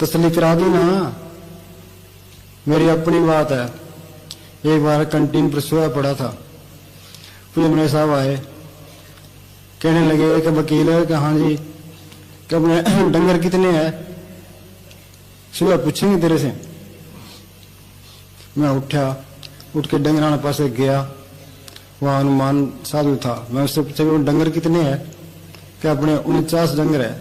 तसल्ली करा दी ना। मेरी अपनी बात है। एक बार कैंटीन पर सोया पड़ा था, फिर मेरे साहब आए, कहने लगे कि वकील है कि हाँ जी, कि अपने डंगर कितने हैं, सुबह पूछेंगे तेरे से। मैं उठा, उठ के डंगराने पास गया, वहाँ हनुमान साधु था। मैं उससे पूछा कि डंगर कितने हैं, कि अपने 49 डंगर है।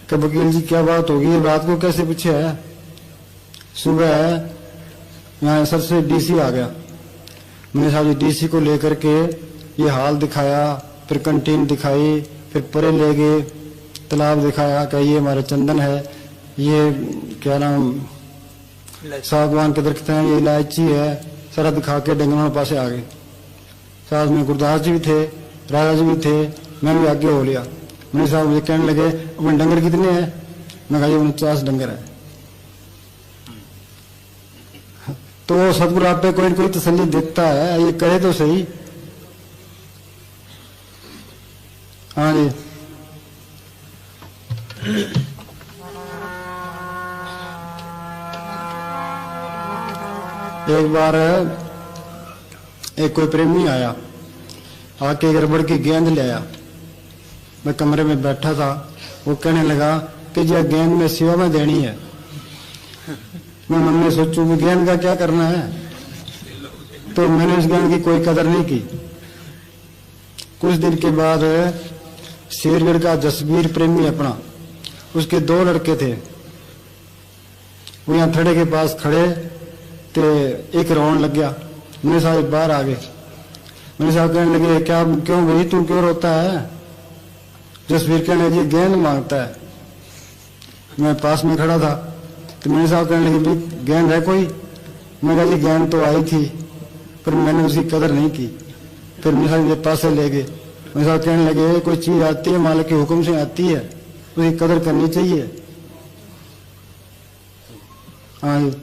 कि वकील जी क्या बात होगी, ये रात को कैसे पूछे है। सुबह यहाँ सर से डीसी आ गया, मेरे साथ डीसी को लेकर के ये हाल दिखाया, फिर कैंटीन दिखाई, फिर परे ले गए, तालाब दिखाया कि ये हमारे चंदन है, ये क्या नाम सागवान के दरख्त हैं, ये इलायची है, सारा दिखा के डंगरों के पास आ गए। साथ में गुरदास जी भी थे, राजा जी भी थे, मैं भी आगे हो लिया। मेरे साहब मुझे कहने लगे अपने डंगर कितने हैं, मैं कहा 49 डंगर है। तो सतगुरु आप पे कोई कोई तसल्ली देता है, ये करे तो सही। हाँ जी। एक बार एक कोई प्रेमी आया, आके एक रबड़ की गेंद ले आया। मैं कमरे में बैठा था, वो कहने लगा कि यह गेंद में सेवा में देनी है। मैं मन में सोचूं कि गेंद का क्या करना है, तो मैंने उस गेंद की कोई कदर नहीं की। कुछ दिन के बाद शेरगढ़ का जसबीर प्रेमी अपना, उसके 2 लड़के थे, वो यहाँ थड़े के पास खड़े ते एक रोन लग गया। मेरे साथ बाहर आ गए, मेरे साथ कहने लगे क्या क्यों भाई तू क्यों रोता है। जसबीर कहने लगे गेंद मांगता है। मैं पास में खड़ा था, तो मेरे साथ कहने लगे भाई गेंद है कोई। मैं कहा जी गेंद तो आई थी, पर मैंने उसकी कदर नहीं की। फिर मेरे साथ मेरे पास से ले गए। मेरे साथ कहने लगे कोई चीज आती है मालिक के हुक्म से आती है, उसकी कदर करनी चाहिए। हाँ जी।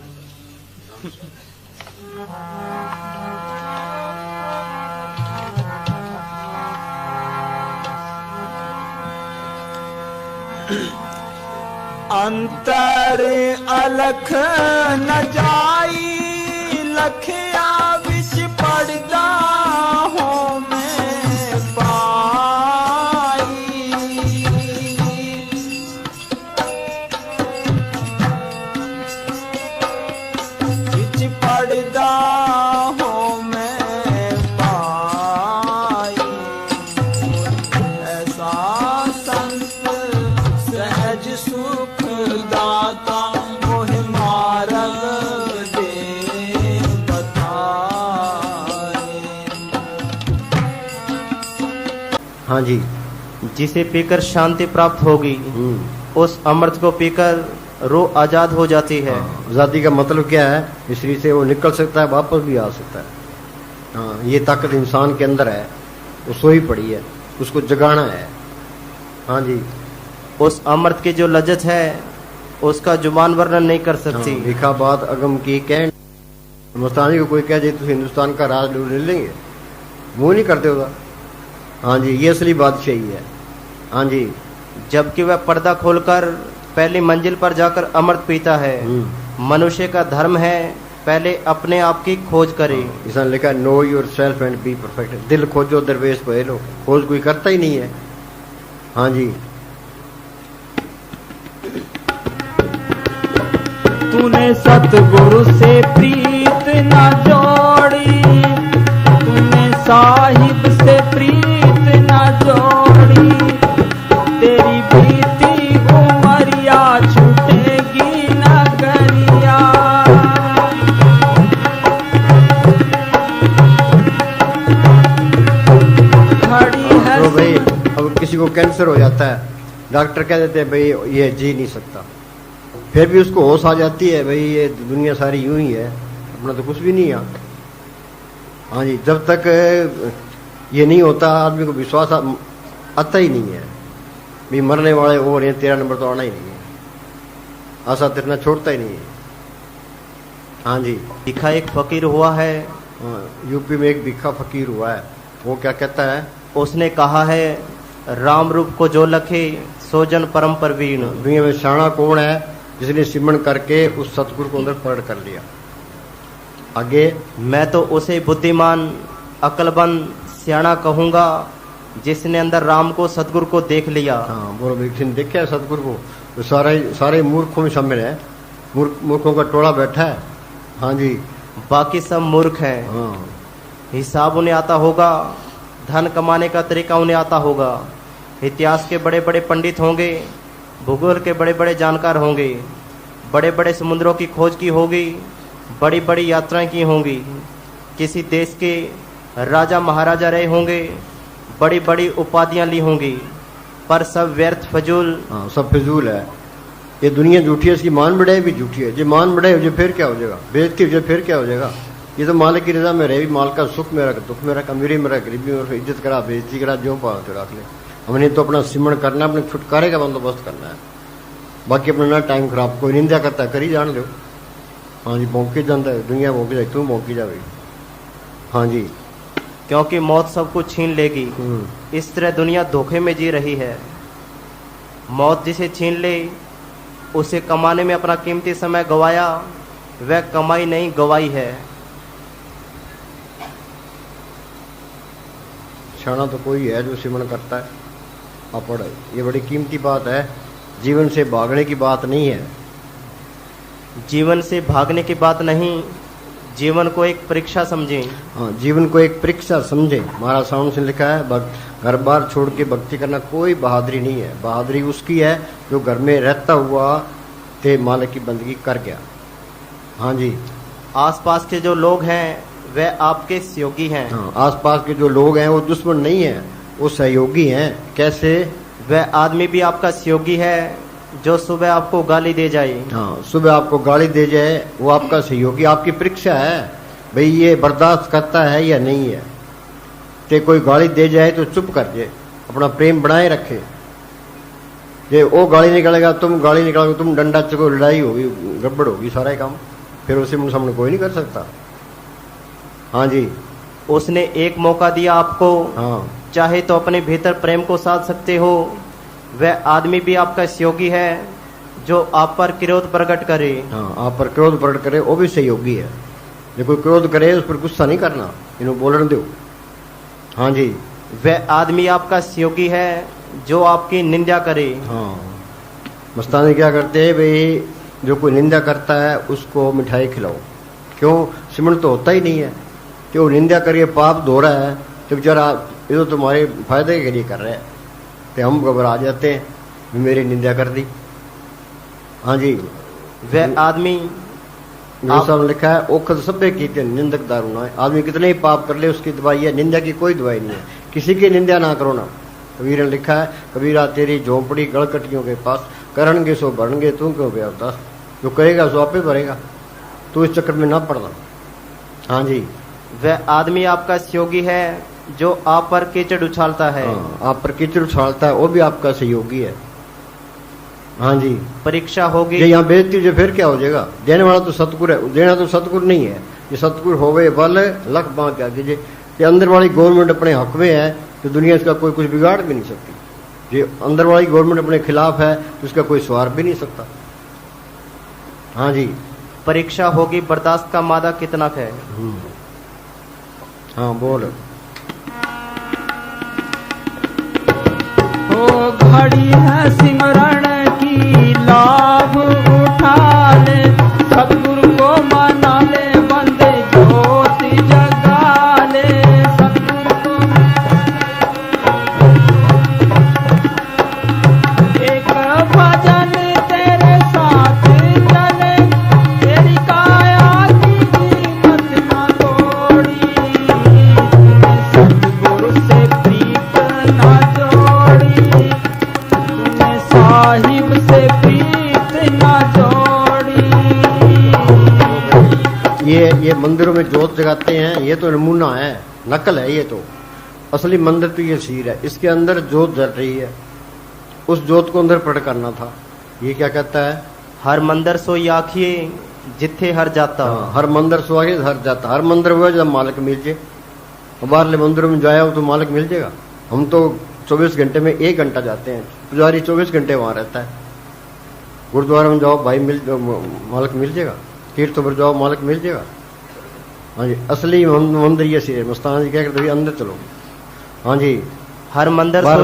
अंतर अलख न जाई, लखिया विष पड़दा हो में पाई। विष पड़दा हो में पाई, ऐसा संत सहज सुख दाता मोहि मार्ग दे बताए। हाँ जी। जिसे पीकर शांति प्राप्त होगी, उस अमृत को पीकर रूह आजाद हो जाती है। आजादी का मतलब क्या है, इस शरीर से वो निकल सकता है, वापस भी आ सकता है। हाँ, ये ताकत इंसान के अंदर है, वो सोई पड़ी है, उसको जगाना है। हाँ जी। उस अमृत की जो लज्जत है उसका जुबान वर्णन नहीं कर सकती। हाँ, लिखा बात अगम की कह। हिंदुस्तानी को कोई कह दे तो हिंदुस्तान का राज ले लेंगे, वो नहीं करते होगा। हाँ जी, ये असली बादशाही है। हाँ जी। जबकि वह पर्दा खोलकर पहली मंजिल पर जाकर अमृत पीता है। मनुष्य का धर्म है पहले अपने आप की खोज करे। इसने लिखा know your self and be perfect. दिल खोजो दरवेश पहलो, खोज कोई करता ही नहीं है। हाँ जी। तूने सतगुरु से प्रीत न जोड़ी, तूने साहिब से प्रीत न जोड़ी, तेरी बीती उमरिया छूटेगी न गरिया। खड़ी है तो भाई अब किसी को कैंसर हो जाता है, डॉक्टर कह देते हैं भाई ये जी नहीं सकता, फिर भी उसको होश आ जाती है भाई ये दुनिया सारी यूं ही है, अपना तो कुछ भी नहीं है। हाँ जी। जब तक ये नहीं होता आदमी को विश्वास आता ही नहीं है भी मरने वाले हो रहे हैं, 13 नंबर तो आना ही नहीं है, आशा तिरना छोड़ता ही नहीं है। हाँ जी। दिखा एक फकीर हुआ है। हाँ, यूपी में एक भिखा फकीर हुआ है, वो क्या कहता है, उसने कहा है राम रूप को जो लखे सो जन परम परवीन। दुनिया में शाना कौन है जिसने सिमरण करके उस सतगुरु को अंदर प्रकट कर लिया। आगे, मैं तो उसे बुद्धिमान, अक्लमंद, सियाणा कहूंगा जिसने अंदर राम को, सतगुरु को देख लिया। हाँ बोलो भाई, किसी ने देखा है सतगुरु को? तो सारे मूर्खों में शामिल है, मूर्खों का टोला बैठा है। हाँ जी, बाकी सब मूर्ख हैं। हाँ हिसाब उन्हें आता होगा, धन कमाने का तरीका उन्हें आता होगा, इतिहास के बड़े बड़े पंडित होंगे, भूगोल के बड़े बड़े जानकार होंगे, बड़े बड़े समुद्रों की खोज की होगी, बड़ी बड़ी यात्राएं की होंगी, किसी देश के राजा महाराजा रहे होंगे, बड़ी बड़ी उपाधियां ली होंगी, पर सब व्यर्थ, फजूल। हाँ, सब फिजूल है। ये दुनिया झूठी है, इसकी मान बढ़ाई भी झूठी है। जो मान बढ़ाई हो जाए फिर क्या हो जाएगा? बेइज्जती हो जाए फिर क्या हो जाएगा? ये तो मालिक की रजा में रहे, माल का सुख मेरा, दुख मेरा, अमीरी मेरा, गरीबी मेरा, इज्जत करा, बेइज्जती करा, जो पाओ तो रख ले। हमने तो अपना सिमरण करना, अपने छुटकारे का बंदोबस्त करना है। बाकी अपना ना टाइम खराब, कोई निंदा करता है करी जान लो। हाँ जी, भौंकी जाता है दुनिया, भौंकी जाए, तू भौंकी जाए। हाँ जी, क्योंकि मौत सब कुछ छीन लेगी। इस तरह दुनिया धोखे में जी रही है। मौत जिसे छीन ले, उसे कमाने में अपना कीमती समय गवाया, वह कमाई नहीं गवाई है। शाना तो कोई है जो सिमरण करता है। अपड़, ये बड़ी कीमती बात है। जीवन से भागने की बात नहीं है। जीवन से भागने की बात नहीं, जीवन को एक परीक्षा समझें। हाँ, जीवन को एक परीक्षा समझे। महाराज साउंड से लिखा है, घर बार छोड़ के भक्ति करना कोई बहादुरी नहीं है। बहादुरी उसकी है जो घर में रहता हुआ ते मालिक की बंदगी कर गया। हाँ जी, आसपास के जो लोग हैं वह आपके सहयोगी हैं। हाँ, आसपास के जो लोग हैं वो दुश्मन नहीं है, वो सहयोगी हैं। कैसे? वह आदमी भी आपका सहयोगी है जो सुबह आपको गाली दे जाए। हाँ, सुबह आपको गाली दे जाए, वो आपका सहयोगी। आपकी परीक्षा है भाई, ये बर्दाश्त करता है या नहीं है। ते कोई गाली दे जाए तो चुप कर जाए, अपना प्रेम बनाए रखे। ये वो गाली निकलेगा, तुम गाली निकालोगे, तुम डंडा चको, लड़ाई होगी, गड़बड़ होगी, सारा काम। फिर उसे मुझे सामने कोई नहीं कर सकता। हाँ जी, उसने एक मौका दिया आपको, हाँ, चाहे तो अपने भीतर प्रेम को साध सकते हो। वह आदमी भी आपका सहयोगी है जो आप पर क्रोध प्रकट करे। हाँ, आप पर क्रोध प्रकट करे, वो भी सहयोगी है। जो कोई क्रोध करे उस पर गुस्सा नहीं करना, इन्हों बोलने दो। हाँ जी, वह आदमी आपका सहयोगी है जो आपकी निंदा करे। हाँ, मस्तानी क्या करते हैं भाई, जो कोई निंदा करता है उसको मिठाई खिलाओ। क्यों? सिमरण तो होता ही नहीं है कि वो निंदा करके पाप धो रहा है, तो बेचारा ये तो तुम्हारे फायदे के लिए कर रहे हैं। तो हम घबरा जाते हैं, मेरी निंदा कर दी। हाँ जी, वह आदमी साहब लिखा है, ओखद सभ्य की निंदक दारू ना है। आदमी कितने ही पाप कर ले उसकी दवाई है, निंदा की कोई दवाई नहीं है। किसी की निंदा ना करो ना। कबीर ने लिखा है, कबीरा तेरी झोंपड़ी गड़कटियों के पास, करणगे सो भरणगे तू क्यों बेअवतास। जो करेगा सो आपे भरेगा, तो इस चक्कर में ना पड़ना। हाँ जी, वह आदमी आपका सहयोगी है जो आप पर कीचड़ उछालता है। हाँ, आप पर कीचड़ उछालता है, वो भी आपका सहयोगी है। हाँ जी, परीक्षा होगी। ये यहाँ बेइज्जती हो फिर क्या हो जाएगा? देने वाला तो सतगुरु है, देना तो सतगुरु नहीं है। ये सतगुरु होवे बल लख बांध क्या कीजिए। ये अंदर वाली गवर्नमेंट अपने हक में है तो दुनिया इसका कोई कुछ बिगाड़ भी नहीं सकती। ये अंदर वाली गवर्नमेंट अपने खिलाफ है तो इसका कोई स्वार भी नहीं सकता। हाँ जी, परीक्षा होगी, बर्दाश्त का मादा कितना है। हाँ बोल। ओ घड़ी है सिमरण की, लाभ उठा ले, सतगुरु को मना ले, बंदे ज्योति जगा ले, सतगुरु को। एक भजन तेरे साथ चले, तेरी काया की कीमत ना तोड़ी, सतगुरु से प्रीत ना जोड़ी, तूने साहिब से प्रीत ना जोड़ी। ये मंदिरों में जोत जगाते हैं, ये तो नमूना है, नकल है। ये तो असली मंदिर तो ये शीर है, इसके अंदर जोत जल रही है, उस जोत को अंदर प्रकट करना था। ये क्या कहता है? हर मंदिर सोई आखिए जिथे हर जाता। हाँ, हर मंदिर सो आगे हर जाता। हर मंदिर हुआ जब मालिक मिल जाए। बाहरले मंदिरों में जाया हो तो मालिक मिल जाएगा। हम तो 24 घंटे में 1 घंटा जाते हैं, पुजारी 24 घंटे वहां रहता है। गुरुद्वारा में जाओ भाई मालिक मिल जाएगा, तीर्थ पर जाओ मालिक मिल जाएगा। हाँ जी, असली मंदिर ये सी मस्ताना जी क्या करते अंदर चलो। हाँ जी, हर मंदिर बार-